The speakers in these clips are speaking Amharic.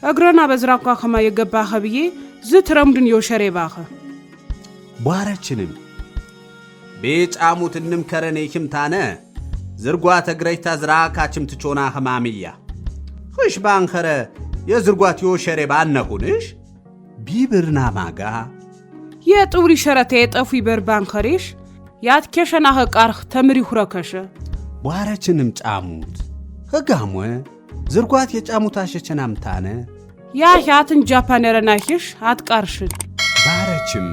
እግረና በዝራኳ ከማ የገባኸ ብዬ ዝትረምድን የወሸሬ ባኸ ቧረችንም ቤጫሙትንም ከረኔክም ታነ ዝርጓ ተግረይታ ዝራካችም ትጮና ህማምያ ኽሽ ባንኸረ የዝርጓት የወሸሬ ባነኹንሽ ቢብርና ማጋ የጥውሪ ሸረተ የጠፉ ይበር ባንኸሬሽ ያትከሸናኸ ቃርኽ ተምሪ ሁረከሸ ቧረችንም ጫሙት ህጋሞ ዝርጓት የጫሙት አሸቸናምታነ ያህያትን ጃፓነረናኺሽ አትቃርሽን ባረችም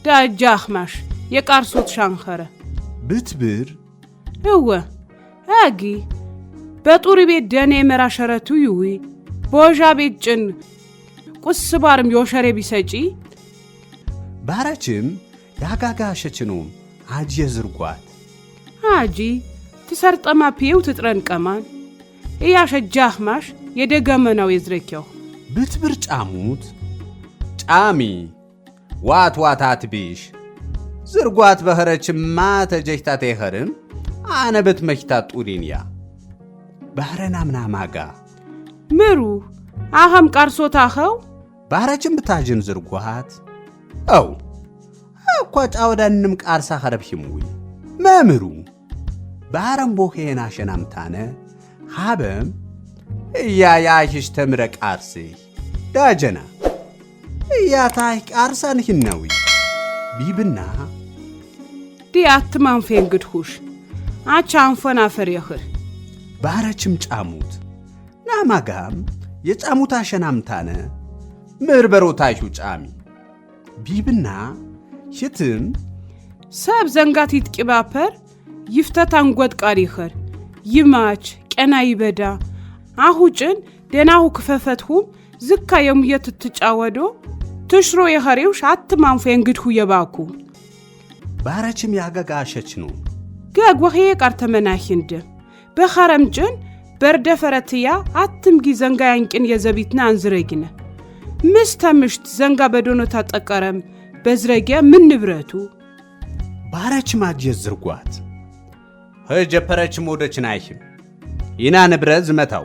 ዳጃኽማሽ የቃርሶት ሻንኸረ ብትብር እወ አጊ በጡሪ ቤት ደኔ መራ ሸረቱ ይዊ ቦዣ ቤት ጭን ቁስባርም የወሸሬ ቢሰጪ ባረችም ያጋጋ አሸችኖም አጅ የዝርጓት አጂ ትሰርጠማ ፒው ትጥረን ቀማን እያሸጃኽማሽ የደገመናው የዝረኪያው ብትብር ጫሙት ጫሚ ዋት ዋታት ቢሽ ዝርጓት በኸረችማ ተጀይታ ተኸርም አነበት መኪታ ጡሪንያ ባረና ምናማጋ ምሩ አኸም ቃርሶታኸው ባረችም ብታጅን ዝርጓት አው እኳ ጫወዳንም ቃርሳ ኸረብሂምዊ መምሩ ባረም ቦኼና ሸናምታነ ሃበም ያያሽሽ ተምረ ቃርሲ ዳጀና ያታይ ቃርሳን ሂናዊ ቢብና ዲያት ማንፌን ግድሁሽ አቻ አንፈና ፈሪኽር ባረችም ጫሙት ናማጋም የጫሙት አሸናምታነ ምርበሮታይሁ ጫሚ ቢብና ሽትም ሰብ ዘንጋት ይትቂባፐር ይፍተት አንጎት ቃሪኸር ይማች ቀና ይበዳ አሁጭን ደናሁ ክፈፈትሁም ዝካ የሙየት ትጫወዶ ትሽሮ የኸሬውሽ አትማንፌን ግድሁ የባኩ ባረችም ያጋጋ አሸች ነው ገግ ወኼ ቃር ተመናሂንደ በኸረምጭን በርደፈረትያ አትምጊ ዘንጋ ያንቅን የዘቢትና አንዝረጊነ ምስተምሽት ዘንጋ በዶኖታ ጠቀረም በዝረጊያ ምን ንብረቱ ባረችም አጅ ዝርጓት ኸጀፐረችም ወደችን አይሽም ይና ንብረት ዝመታው